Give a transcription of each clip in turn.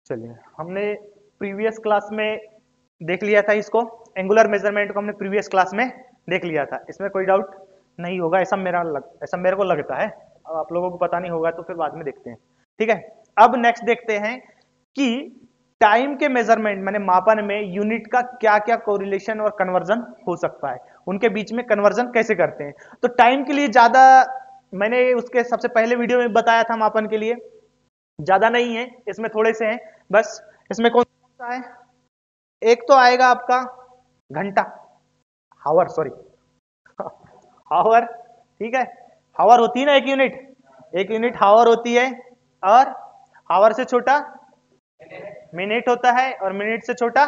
चलिए, हमने previous class में देख लिया था इसको, एंगुलर मेजरमेंट को हमने प्रीवियस क्लास में देख लिया था। इसमें कोई डाउट नहीं होगा, ऐसा मेरे को लगता है। अब आप लोगों को पता नहीं होगा तो फिर बाद में देखते हैं। ठीक है, अब नेक्स्ट देखते हैं कि टाइम के मेजरमेंट माने मापन में यूनिट का क्या क्या कोरिलेशन और कन्वर्जन हो सकता है, उनके बीच में कन्वर्जन कैसे करते हैं। तो टाइम के लिए ज्यादा मैंने उसके सबसे पहले वीडियो में बताया था, मापन के लिए ज्यादा नहीं है, इसमें थोड़े से हैं बस। इसमें कौन सा है, एक तो आएगा आपका घंटा, हावर, सॉरी हावर। ठीक है, हावर होती है ना एक यूनिट हावर होती है, और हावर से छोटा मिनट होता है, और मिनट से छोटा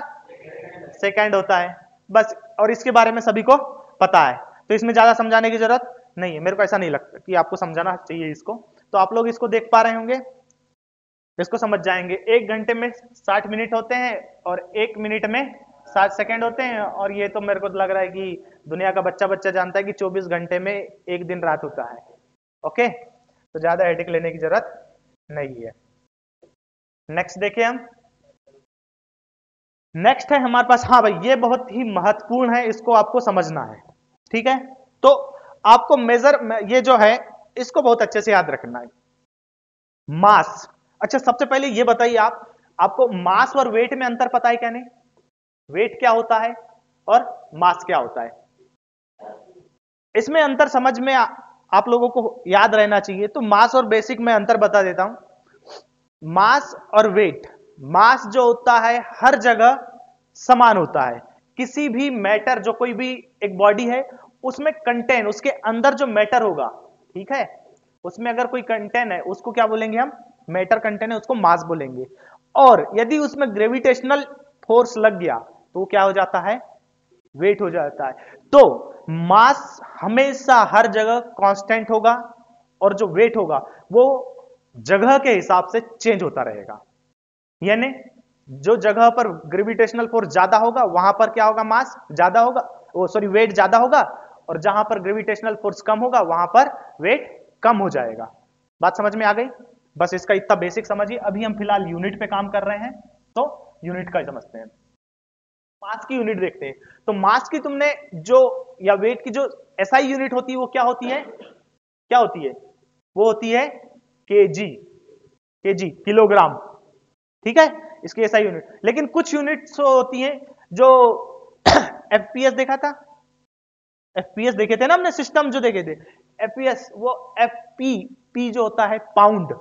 सेकंड होता है बस। और इसके बारे में सभी को पता है, तो इसमें ज्यादा समझाने की जरूरत नहीं है। मेरे को ऐसा नहीं लगता कि आपको समझाना चाहिए इसको। तो आप लोग इसको देख पा रहे होंगे, इसको समझ जाएंगे। एक घंटे में 60 मिनट होते हैं और एक मिनट में 60 सेकंड होते हैं। और ये तो मेरे को लग रहा है कि दुनिया का बच्चा बच्चा जानता है कि 24 घंटे में एक दिन रात होता है। ओके, तो ज्यादा हेडेक लेने की जरूरत नहीं है। नेक्स्ट देखिए हम, नेक्स्ट है हमारे पास, हाँ भाई ये बहुत ही महत्वपूर्ण है, इसको आपको समझना है। ठीक है, तो आपको मेजर, ये जो है इसको बहुत अच्छे से याद रखना है। मास, अच्छा सबसे पहले ये बताइए, आपको मास और वेट में अंतर पता है क्या? नहीं, वेट क्या होता है और मास क्या होता है, इसमें अंतर समझ में आप लोगों को याद रहना चाहिए। तो मास और बेसिक में अंतर बता देता हूं। मास और वेट, मास जो होता है हर जगह समान होता है। किसी भी मैटर, जो कोई भी एक बॉडी है उसमें कंटेन, उसके अंदर जो मैटर होगा, ठीक है, उसमें अगर कोई कंटेन है उसको क्या बोलेंगे हम? मैटर कंटेन है, उसको मास बोलेंगे। और यदि उसमें ग्रेविटेशनल फोर्स लग गया तो क्या हो जाता है? वेट हो जाता है। तो मास हमेशा हर जगह कांस्टेंट होगा, और जो वेट होगा वो जगह के हिसाब से चेंज होता रहेगा। यानी जो जगह पर ग्रेविटेशनल फोर्स ज्यादा होगा वहां पर क्या होगा? मास ज्यादा होगा, वो सॉरी वेट ज्यादा होगा। और जहां पर ग्रेविटेशनल फोर्स कम होगा वहां पर वेट कम हो जाएगा। बात समझ में आ गई? बस इसका इतना बेसिक समझिए। अभी हम फिलहाल यूनिट पे काम कर रहे हैं, तो यूनिट का समझते हैं। मास की यूनिट देखते हैं। तो मास की तुमने जो, या वेट की जो एसआई यूनिट होती है वो क्या होती है? क्या होती है? वो होती है केजी, केजी किलोग्राम। ठीक है, इसकी एसआई यूनिट। लेकिन कुछ यूनिट्स होती हैं जो एफपीएस देखा था, एफपीएस देखे थे ना हमने, सिस्टम जो देखे थे एफपीएस, वो एफपी, पी जो होता है पाउंड।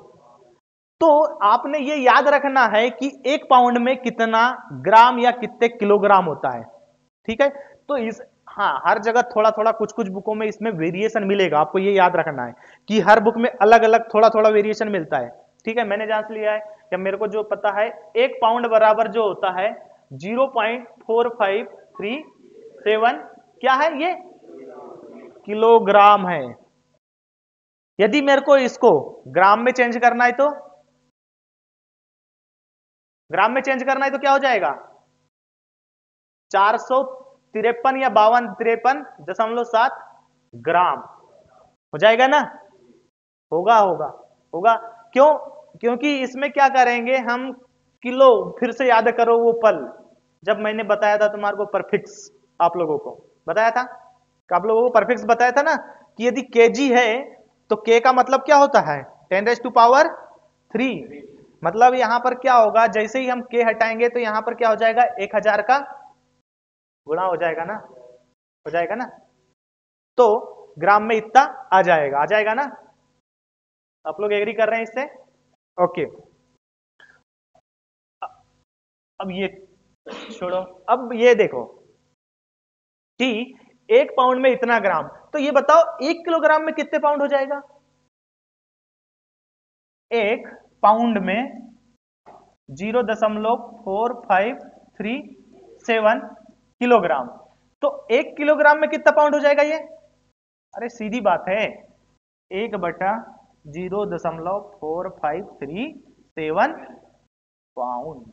तो आपने ये याद रखना है कि एक पाउंड में कितना ग्राम या कितने किलोग्राम होता है। ठीक है, तो इस, हाँ हर जगह थोड़ा थोड़ा, कुछ कुछ बुकों में इसमें वेरिएशन मिलेगा, आपको ये याद रखना है कि हर बुक में अलग अलग थोड़ा थोड़ा वेरिएशन मिलता है। ठीक है, मैंने जांच लिया है, या मेरे को जो पता है, एक पाउंड बराबर जो होता है 0.4537, क्या है ये? किलोग्राम है। यदि मेरे को इसको ग्राम में चेंज करना है तो, ग्राम में चेंज करना है तो क्या हो जाएगा? 453 या 53.7 ग्राम हो जाएगा ना? होगा होगा होगा। क्यों? क्योंकि इसमें क्या करेंगे हम, किलो, फिर से याद करो वो पल जब मैंने बताया था तुम्हारे को परफिक्स, आप लोगों को बताया था, आप लोगों को परफिक्स बताया था ना, कि यदि केजी है तो के का मतलब क्या होता है? 10⁻³ मतलब यहां पर क्या होगा, जैसे ही हम के हटाएंगे तो यहां पर क्या हो जाएगा? 1000 का गुणा हो जाएगा ना, हो जाएगा ना, तो ग्राम में इतना आ जाएगा, आ जाएगा ना? आप लोग एग्री कर रहे हैं इससे? ओके, अब ये छोड़ो, अब ये देखो कि एक पाउंड में इतना ग्राम, तो ये बताओ एक किलोग्राम में कितने पाउंड हो जाएगा? एक पाउंड में 0.4537 किलोग्राम, तो एक किलोग्राम में कितना पाउंड हो जाएगा ये? अरे सीधी बात है, 1/0.4537 पाउंड।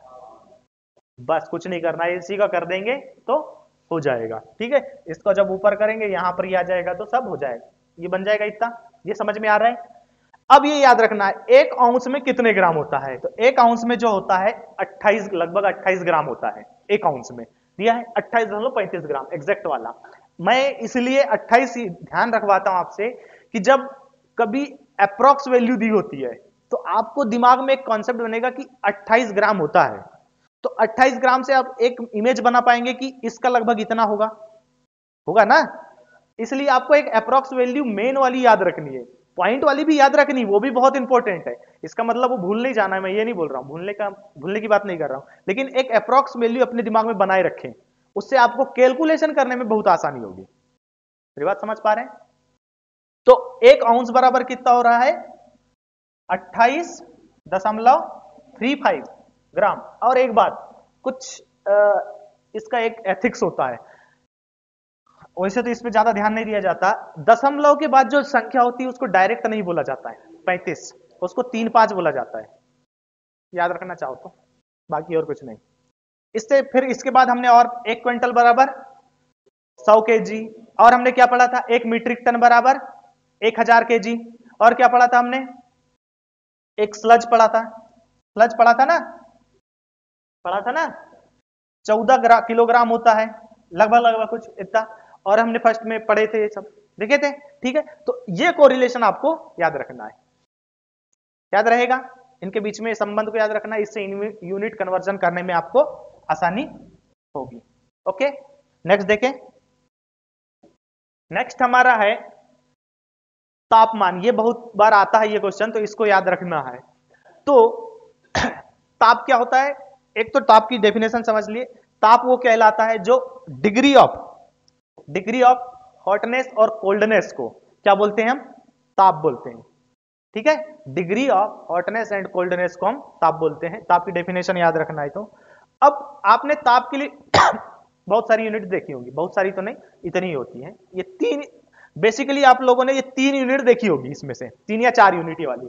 बस कुछ नहीं करना है, इसी का कर देंगे तो हो जाएगा। ठीक है, इसको जब ऊपर करेंगे यहां पर ये आ जाएगा तो सब हो जाएगा, ये बन जाएगा इतना। ये समझ में आ रहा है? अब ये याद रखना है 1 औंस में कितने ग्राम होता है, तो 1 औंस में जो होता है 28, लगभग 28 ग्राम होता है 1 औंस में, दिया है 28.35 ग्राम एग्जैक्ट वाला। मैं इसलिए 28 ध्यान रखवाता हूं आपसे कि जब कभी अप्रोक्स वैल्यू दी होती है तो आपको दिमाग में एक कॉन्सेप्ट बनेगा कि 28 ग्राम होता है, तो 28 ग्राम से आप एक इमेज बना पाएंगे कि इसका लगभग इतना होगा, होगा ना। इसलिए आपको एक अप्रोक्स वैल्यू मेन वाली याद रखनी है, पॉइंट वाली भी याद रखनी, वो भी बहुत इंपॉर्टेंट है। इसका मतलब वो भूल नहीं जाना है, मैं ये नहीं बोल रहा हूं, भूलने की बात नहीं कर रहा हूं, लेकिन एक अप्रोक्स वैल्यू अपने दिमाग में बनाए रखें, उससे आपको कैलकुलेशन करने में बहुत आसानी होगी। मेरी बात समझ पा रहे हैं? तो 1 औंस बराबर कितना हो रहा है 28.35 ग्राम। और एक बात, कुछ इसका एक एथिक्स होता है, वैसे तो इस पे ज्यादा ध्यान नहीं दिया जाता, दशमलव के बाद जो संख्या होती है उसको डायरेक्ट नहीं बोला जाता है 35, उसको 3-5 बोला जाता है, याद रखना चाहो तो, बाकी और कुछ नहीं। इससे फिर इसके बाद हमने और 1 क्विंटल बराबर 100 kg, और हमने क्या पढ़ा था 1 मीट्रिक टन बराबर 1000 kg, और क्या पढ़ा था हमने, एक स्लज पढ़ा था, स्लज पढ़ा था ना, पढ़ा था ना, 14 किलोग्राम होता है लगभग लगभग कुछ इतना, और हमने फर्स्ट में पढ़े थे ये सब, देखे थे, ठीक है। तो ये कोरिलेशन आपको याद रखना है, याद रहेगा, इनके बीच में संबंध को याद रखना, इससे यूनिट कन्वर्जन करने में आपको आसानी होगी। ओके, नेक्स्ट देखें। नेक्स्ट हमारा है तापमान, ये बहुत बार आता है ये क्वेश्चन, तो इसको याद रखना है। तो ताप क्या होता है, एक तो ताप की डेफिनेशन समझ लिए, ताप वो कहलाता है जो डिग्री ऑफ हॉटनेस और कोल्डनेस को क्या बोलते हैं हम, ताप बोलते हैं, ठीक है। Degree of hotness and coldness को हम ताप बोलते हैं, ताप की डेफिनेशन याद रखना है। तो अब आपने ताप के लिए बहुत सारी यूनिट देखी होगी, बहुत सारी तो नहीं, इतनी ही होती है, ये 3, बेसिकली आप लोगों ने ये 3 यूनिट देखी होगी, इसमें से 3 या 4 यूनिट वाली।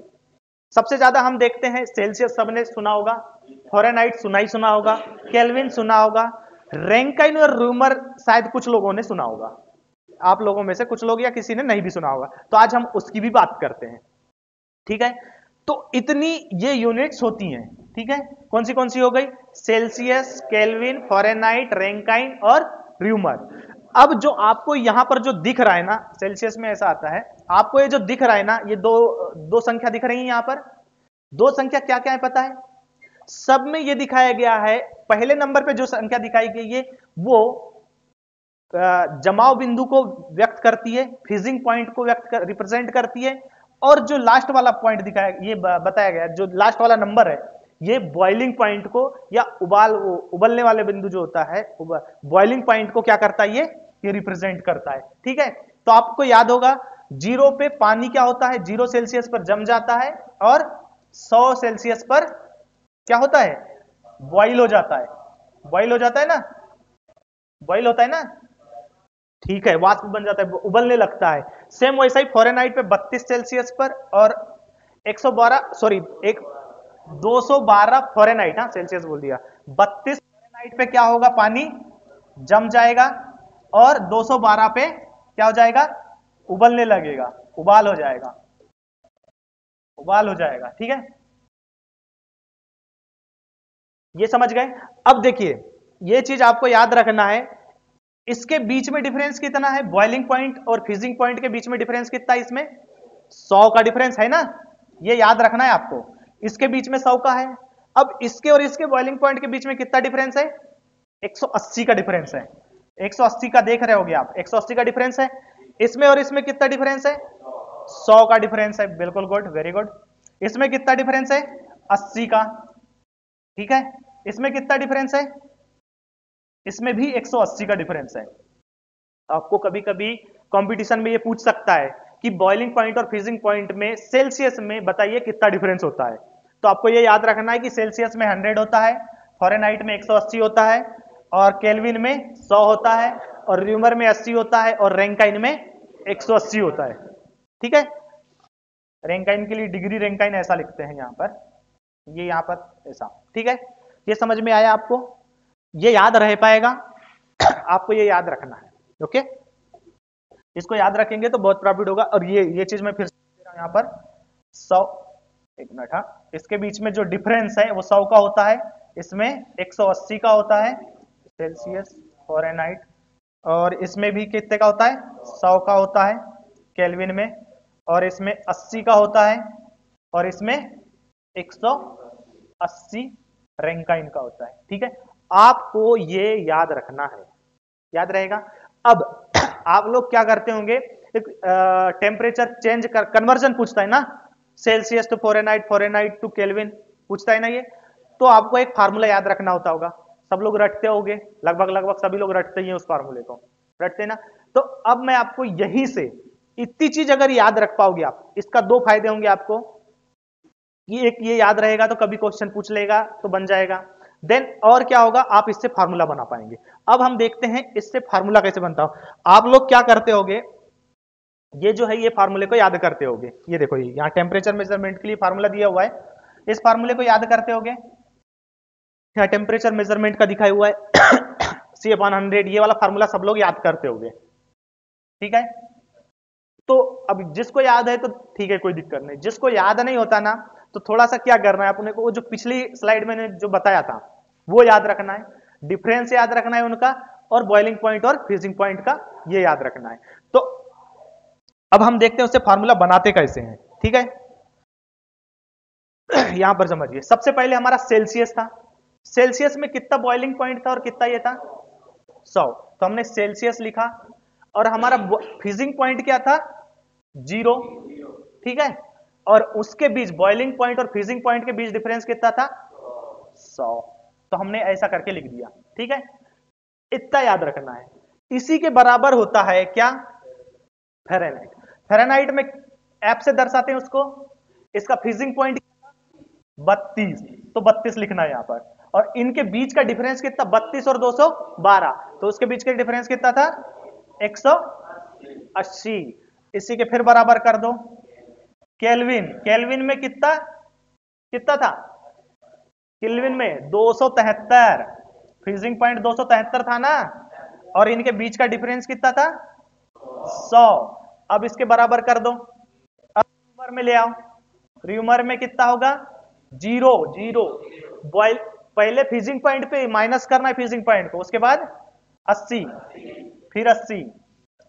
सबसे ज्यादा हम देखते हैं सेल्सियस, सबने सुना होगा, फ़ारेनहाइट सुना होगा, केल्विन सुना होगा, रैंकाइन और रूमर शायद कुछ लोगों ने सुना होगा, आप लोगों में से कुछ लोग या किसी ने नहीं भी सुना होगा, तो आज हम उसकी भी बात करते हैं, ठीक है। तो इतनी ये यूनिट्स होती हैं, ठीक है, कौन सी हो गई, सेल्सियस, केल्विन, फ़ारेनहाइट, रैंकाइन और रूमर। अब जो आपको यहां पर जो दिख रहा है ना, सेल्सियस में ऐसा आता है, आपको ये जो दिख रहा है ना, ये दो संख्या दिख रही है यहां पर, 2 संख्या क्या क्या है पता है, सब में ये दिखाया गया है, पहले नंबर पे जो संख्या दिखाई गई है वो जमाव बिंदु को व्यक्त करती है, फ्रीजिंग पॉइंट को रिप्रेजेंट करती है, और जो लास्ट वाला पॉइंट दिखाया, ये बताया गया जो लास्ट वाला नंबर है, ये बॉइलिंग पॉइंट को या उबलने वाले बिंदु जो होता है, बॉइलिंग पॉइंट को क्या करता है, ये रिप्रेजेंट करता है, ठीक है। तो आपको याद होगा 0 पे पानी क्या होता है, 0 सेल्सियस पर जम जाता है, और 100 सेल्सियस पर क्या होता है, बॉइल हो जाता है, बॉइल हो जाता है ना, बॉइल होता है ना, ठीक है, वाष्प बन जाता है, उबलने लगता है। सेम वैसा ही फ़ारेनहाइट पे 32 सेल्सियस पर, और 212 फ़ारेनहाइट, हाँ सेल्सियस बोल दिया, 32 फ़ारेनहाइट पे क्या होगा, पानी जम जाएगा, और 212 पे क्या हो जाएगा, उबलने लगेगा, उबाल हो जाएगा, उबाल हो जाएगा, ठीक है, ये समझ गए। अब देखिए ये चीज आपको याद रखना है, इसके बीच में डिफरेंस कितना है, बॉइलिंग पॉइंट और फ्रीजिंग पॉइंट के बीच में डिफरेंस कितना है, इसमें 100 का डिफरेंस है ना, ये याद रखना है आपको, इसके बीच में 100 का है। अब इसके और इसके बॉइलिंग पॉइंट के बीच में कितना डिफरेंस है, 180 का डिफरेंस है, 180 का देख रहे होगे आप, 180 का डिफरेंस है। इसमें और इसमें कितना डिफरेंस है, 100 का डिफरेंस है, बिल्कुल गुड, वेरी गुड। इसमें कितना डिफरेंस है, 80 का, ठीक है। इसमें कितना डिफरेंस है, इसमें भी 180 का डिफरेंस है। आपको कभी कभी कंपटीशन में ये पूछ सकता है कि बॉइलिंग पॉइंट और फ्रीजिंग पॉइंट में सेल्सियस में बताइए कितना डिफरेंस होता है, तो आपको ये याद रखना है कि सेल्सियस में 100 होता है, फ़ारेनहाइट में 180 होता है, और केल्विन में 100 होता है, और रूमर में 80 होता है, और रैंकाइन में 180 होता है, ठीक है। रैंकाइन के लिए डिग्री रैंकाइन ऐसा लिखते हैं यहां पर, ये यहां पर ऐसा, ठीक है। ये समझ में आया आपको, ये याद रह पाएगा, आपको ये याद रखना है, ओके। इसको याद रखेंगे तो बहुत प्रॉफिट होगा। और ये चीज मैं फिर से यहां पर 100, एक मिनट, हाँ, इसके बीच में जो डिफरेंस है वो 100 का होता है, इसमें 180 का होता है सेल्सियस फ़ारेनहाइट, और इसमें भी कितने का होता है, 100 का होता है केल्विन में, और इसमें 80 का होता है, और इसमें 180 रैंकाइन का होता है। ठीक है, आपको ये याद रखना है, याद रहेगा। अब आप लोग क्या करते होंगे, टेम्परेचर चेंज कर कन्वर्जन पूछता है ना, Celsius to Fahrenheit, Fahrenheit to Kelvin पूछता है ना ये, तो आपको एक फार्मूला याद रखना होता होगा, सब लोग रटते होंगे, लगभग लगभग सभी लोग रटते ही हैं उस फार्मूले को, रटते ना। तो अब मैं आपको यहीं से इतनी चीज अगर याद रख पाओगे आप, इसका दो फायदे होंगे आपको, ये एक ये याद रहेगा तो कभी क्वेश्चन पूछ लेगा तो बन जाएगा, देन और क्या होगा, आप इससे फार्मूला बना पाएंगे। अब हम देखते हैं इससे फार्मूला कैसे बनता हो। आप लोग क्या करते होगे, ये जो है ये फार्मूले को याद करते होगे, ये देखो ये यहाँ टेम्परेचर मेजरमेंट के लिए फार्मूला दिया हुआ है, इस फार्मूले को याद करते होगे, यहाँ टेम्परेचर मेजरमेंट का दिखाया हुआ है C/100, ये वाला फार्मूला सब लोग याद करते होगे, ठीक है। तो अब जिसको याद है तो ठीक है, कोई दिक्कत नहीं, जिसको याद नहीं होता ना, तो थोड़ा सा क्या करना है अपने को, वो जो पिछली स्लाइड मैंने जो बताया था वो याद रखना है, डिफरेंस याद रखना है उनका, और बॉइलिंग पॉइंट और फ्रीजिंग पॉइंट का ये याद रखना है। तो अब हम देखते हैं उससे फार्मूला बनाते कैसे हैं, ठीक है। यहां पर समझिए, सबसे पहले हमारा सेल्सियस था, सेल्सियस में कितना बॉइलिंग पॉइंट था और कितना ये था 100, तो हमने सेल्सियस लिखा, और हमारा फ्रीजिंग पॉइंट क्या था 0, ठीक है, और उसके बीच बॉइलिंग पॉइंट और फ्रीजिंग पॉइंट के बीच डिफरेंस कितना था 100, तो हमने ऐसा करके लिख दिया, ठीक है। इतना याद रखना है, इसी के बराबर होता है क्या फ़ारेनहाइट, फ़ारेनहाइट में एफ से दर्शाते हैं उसको, इसका फ्रीजिंग पॉइंट 32, तो 32 लिखना है यहां पर, और इनके बीच का डिफरेंस कितना 32 और 212, तो उसके बीच का डिफरेंस कितना था 180, इसी के फिर बराबर कर दो केल्विन, केल्विन में कितना कितना था, केल्विन में 273, फ्रीजिंग पॉइंट 273 था ना, और इनके बीच का डिफरेंस कितना था 100, अब इसके बराबर कर दो, अब र्यूमर में ले आओ, र्यूमर में कितना होगा 0 0, बॉइल पहले फ्रीजिंग पॉइंट पे माइनस करना है फ्रीजिंग पॉइंट को, उसके बाद 80, फिर 80,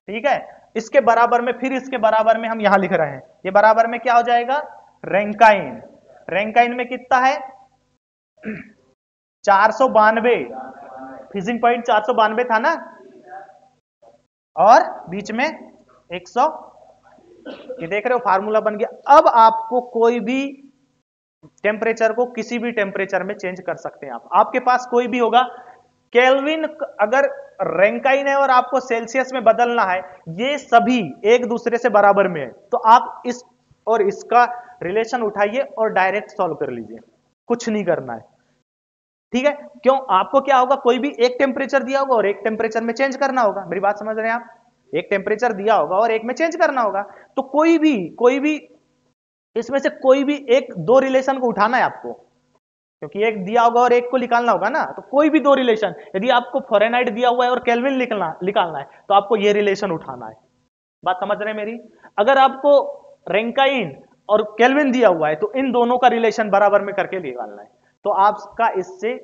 ठीक है। इसके बराबर में, फिर इसके बराबर में हम यहां लिख रहे हैं, ये बराबर में क्या हो जाएगा रैंकाइन, रैंकाइन में कितना है 492, फ्रीजिंग पॉइंट 492 था ना, और बीच में 100, ये देख रहे हो फार्मूला बन गया। अब आपको कोई भी टेम्परेचर को किसी भी टेम्परेचर में चेंज कर सकते हैं आप, आपके पास कोई भी होगा, केल्विन अगर रैंकाइन है और आपको सेल्सियस में बदलना है, ये सभी एक दूसरे से बराबर में है, तो आप इस और इसका रिलेशन उठाइए और डायरेक्ट सॉल्व कर लीजिए, कुछ नहीं करना है, ठीक है। क्यों, आपको क्या होगा, कोई भी एक टेम्परेचर दिया होगा और एक टेम्परेचर में चेंज करना होगा, मेरी बात समझ रहे हैं आप, एक टेम्परेचर दिया होगा और एक में चेंज करना होगा, तो कोई भी इसमें से कोई भी एक दो रिलेशन को उठाना है आपको, क्योंकि एक दिया होगा और एक को निकालना होगा ना, तो कोई भी दो रिलेशन, यदि आपको फ़ारेनहाइट दिया हुआ है और केल्विन निकालना है तो आपको ये रिलेशन उठाना है, बात समझ रहे हैं मेरी। अगर आपको रैंकाइन और केल्विन दिया हुआ है तो इन दोनों का रिलेशन बराबर में करके निकालना है, तो आपका इससे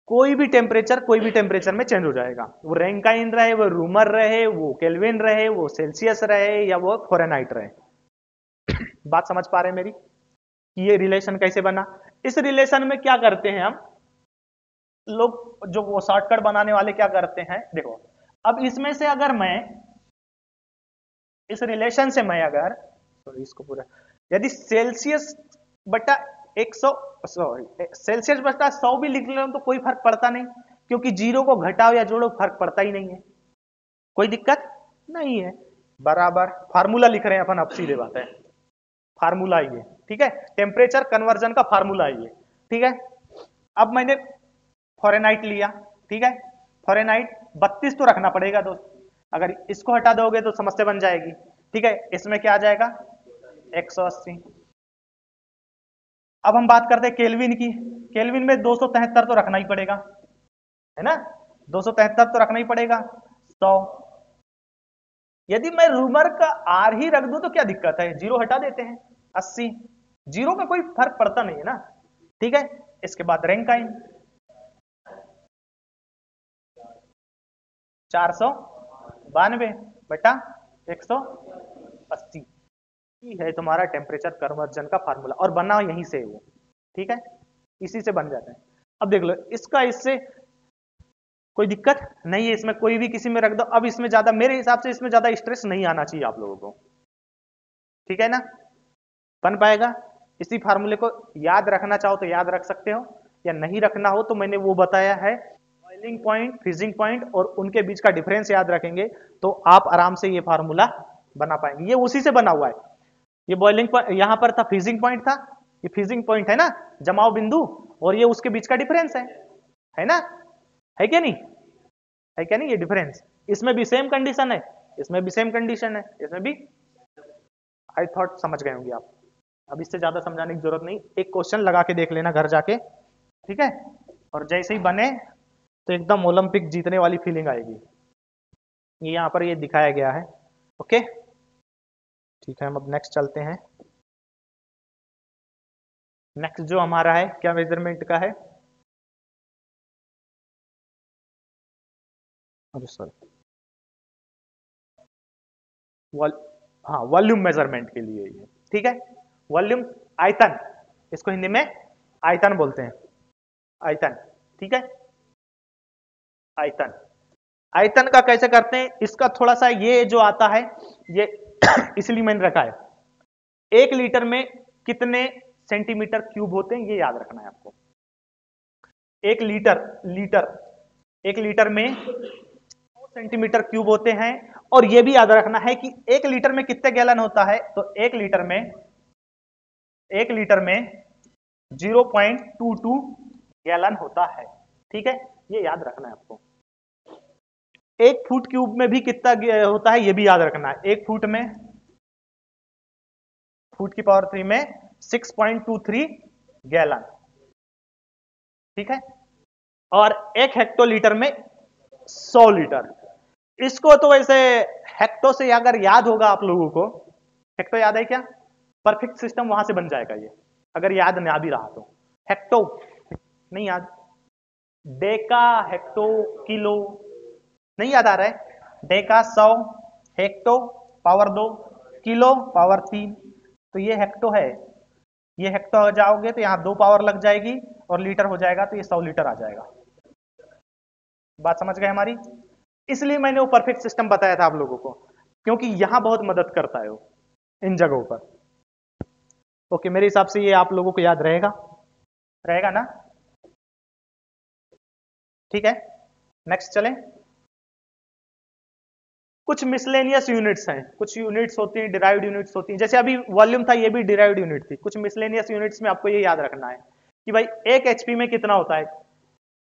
कोई भी टेम्परेचर में चेंज हो जाएगा, वो रैंकाइन रहे, वो रूमर रहे, वो केल्विन रहे, वो सेल्सियस रहे, या वो फ़ारेनहाइट रहे। बात समझ पा रहे हैं मेरी, कि ये रिलेशन कैसे बना। इस रिलेशन में क्या करते हैं हम लोग, जो वो शॉर्टकट बनाने वाले क्या करते हैं, देखो अब इसमें से अगर मैं इस रिलेशन से मैं अगर सॉरी इसको पूरा, यदि सेल्सियस बटा 100 सॉरी सेल्सियस बटा 100 भी लिख ले तो कोई फर्क पड़ता नहीं, क्योंकि जीरो को घटाओ या जोड़ो फर्क पड़ता ही नहीं है, कोई दिक्कत नहीं है, बराबर फार्मूला लिख रहे हैं अपन, अब सीधे बात है, फार्मूला ये, ठीक है, टेम्परेचर कन्वर्जन का फार्मूला ये, ठीक है। अब मैंने फ़ारेनहाइट लिया, ठीक है, फ़ारेनहाइट 32 तो रखना पड़ेगा दोस्त, अगर इसको हटा दोगे तो समस्या बन जाएगी, ठीक है, इसमें क्या आ जाएगा 180। अब हम बात करते हैं केल्विन की, केल्विन में 273 तो रखना ही पड़ेगा, है ना, 273 तो रखना ही पड़ेगा 100, यदि मैं रूमर का आर ही रख दूं तो क्या दिक्कत है, जीरो हटा देते हैं, 80, जीरो में कोई फर्क पड़ता नहीं है ना, ठीक है। इसके बाद रैंकाइन 492 बटा 180 है तुम्हारा टेम्परेचर कन्वर्जन का फार्मूला, और बना यहीं से वो, ठीक है, इसी से बन जाता है। अब देख लो इसका, इससे कोई दिक्कत नहीं है, इसमें कोई भी किसी में रख दो। अब इसमें ज्यादा, मेरे हिसाब से इसमें ज्यादा स्ट्रेस नहीं आना चाहिए आप लोगों को, ठीक है ना, बन पाएगा। इसी फार्मूले को याद रखना चाहो तो याद रख सकते हो, या नहीं रखना हो तो मैंने वो बताया है, बॉइलिंग पॉइंट, फ्रीजिंग पॉइंट और उनके बीच का डिफरेंस याद रखेंगे तो आप आराम से ये फार्मूला बना पाएंगे। ये उसी से बना हुआ है, ये बॉइलिंग पॉइंट यहां पर था, फ्रीजिंग पॉइंट था, ये फ्रीजिंग पॉइंट है ना, जमाव बिंदु, और ये उसके बीच का डिफरेंस है ना, है क्या नहीं, है क्या नहीं, ये डिफरेंस। इसमें भी सेम कंडीशन है, इसमें भी सेम कंडीशन है, इसमें भी। आई थॉट समझ गए होंगे आप, अब इससे ज्यादा समझाने की जरूरत नहीं, एक क्वेश्चन लगा के देख लेना घर जाके, ठीक है, और जैसे ही बने तो एकदम ओलंपिक जीतने वाली फीलिंग आएगी। ये यहां पर ये दिखाया गया है, ओके, ठीक है। हम अब नेक्स्ट चलते हैं। नेक्स्ट जो हमारा है क्या मेजरमेंट का है, अरे सॉरी, वॉल हाँ, वॉल्यूम मेजरमेंट के लिए ये, ठीक है, वॉल्यूम, आयतन, इसको हिंदी में आयतन बोलते हैं, आयतन, ठीक है, आयतन। आयतन का कैसे करते हैं, इसका थोड़ा सा ये जो आता है ये इसलिए मैंने रखा है, 1 लीटर में कितने सेंटीमीटर क्यूब होते हैं ये याद रखना है आपको। 1 लीटर, लीटर, 1 लीटर में 2 सेंटीमीटर क्यूब होते हैं, और यह भी याद रखना है कि 1 लीटर में कितने गैलन होता है, तो 1 लीटर में 0.22 गैलन होता है, ठीक है, ये याद रखना है आपको। 1 फुट क्यूब में भी कितना होता है ये भी याद रखना है, 1 फुट में, फुट की पावर 3 में 6.23 गैलन, ठीक है, और 1 हेक्टोलीटर में 100 लीटर। इसको तो वैसे हेक्टो से अगर याद होगा आप लोगों को, हेक्टो याद है क्या, परफेक्ट सिस्टम वहां से बन जाएगा ये, अगर याद ना भी रहा तो। हेक्टो नहीं याद, डेका, हेक्टो, किलो नहीं याद आ रहा है, Deka 100, hecto power 2, kilo power 3, तो ये हेक्टो है, ये हेक्टो हो जाओगे तो यहां 2 पावर लग जाएगी, और लीटर हो जाएगा तो ये 100 लीटर आ जाएगा। बात समझ गए हमारी, इसलिए मैंने वो परफेक्ट सिस्टम बताया था आप लोगों को, क्योंकि यहां बहुत मदद करता है वो इन जगहों पर। ओके, मेरे हिसाब से ये आप लोगों को याद रहेगा, रहेगा ना, ठीक है। नेक्स्ट चलें। कुछ मिसलेनियस यूनिट्स हैं, कुछ यूनिट्स होती हैं, डिराइव्ड यूनिट्स होती हैं, जैसे अभी वॉल्यूम था ये भी डिराइव्ड यूनिट थी। कुछ मिसलेनियस यूनिट्स में आपको ये याद रखना है कि भाई 1 HP में कितना होता है,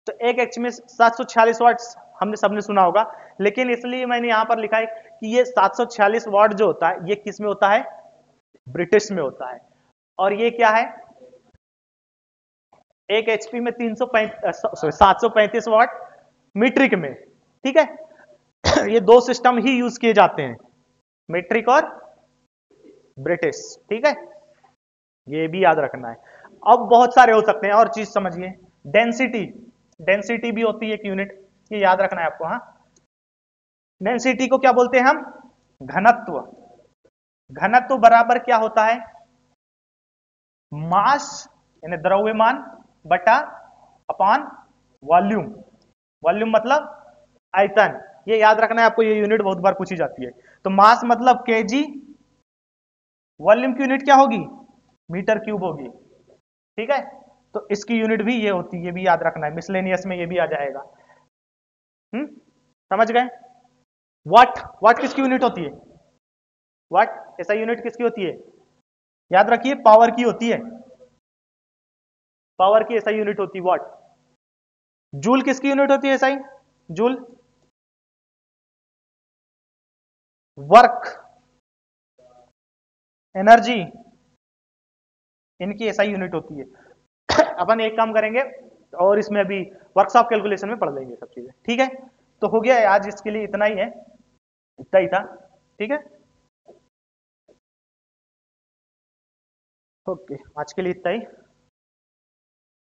तो 1 HP में 746 वाट्स हमने सबने सुना होगा, लेकिन इसलिए मैंने यहां पर लिखा है कि ये 746 वाट जो होता है ये किस में होता है, ब्रिटिश में होता है, और ये क्या है, 1 HP में 735 वाट मीट्रिक में, ठीक है। ये 2 सिस्टम ही यूज किए जाते हैं, मीट्रिक और ब्रिटिश, ठीक है, ये भी याद रखना है। अब बहुत सारे हो सकते हैं, और चीज समझिए, डेंसिटी, डेंसिटी भी होती है एक यूनिट, ये याद रखना है आपको, हाँ। डेंसिटी को क्या बोलते हैं हम, घनत्व, घनत्व बराबर क्या होता है, मास यानी द्रव्यमान बटा अपान वॉल्यूम, वॉल्यूम मतलब आयतन, ये याद रखना है आपको, ये यूनिट बहुत बार पूछी जाती है। तो मास मतलब केजी, वॉल्यूम की यूनिट क्या होगी, मीटर क्यूब होगी, ठीक है, तो इसकी यूनिट भी ये होती है, ये भी याद रखना है, मिसलेनियस में ये भी आ जाएगा। समझ गए। वाट, वाट किसकी यूनिट होती है, वाट ऐसा यूनिट किसकी होती है, याद रखिए पावर की होती है, पावर की ऐसा यूनिट होती है वाट। जूल किसकी यूनिट होती है, ऐसा ही, जूल वर्क, एनर्जी, इनकी ऐसा यूनिट होती है। अपन एक काम करेंगे, और इसमें अभी वर्कशॉप कैलकुलेशन में पढ़ लेंगे सब चीजें, ठीक है। तो हो गया आज इसके लिए इतना ही है, इतना ही था, ठीक है। ओके, आज के लिए इतना ही।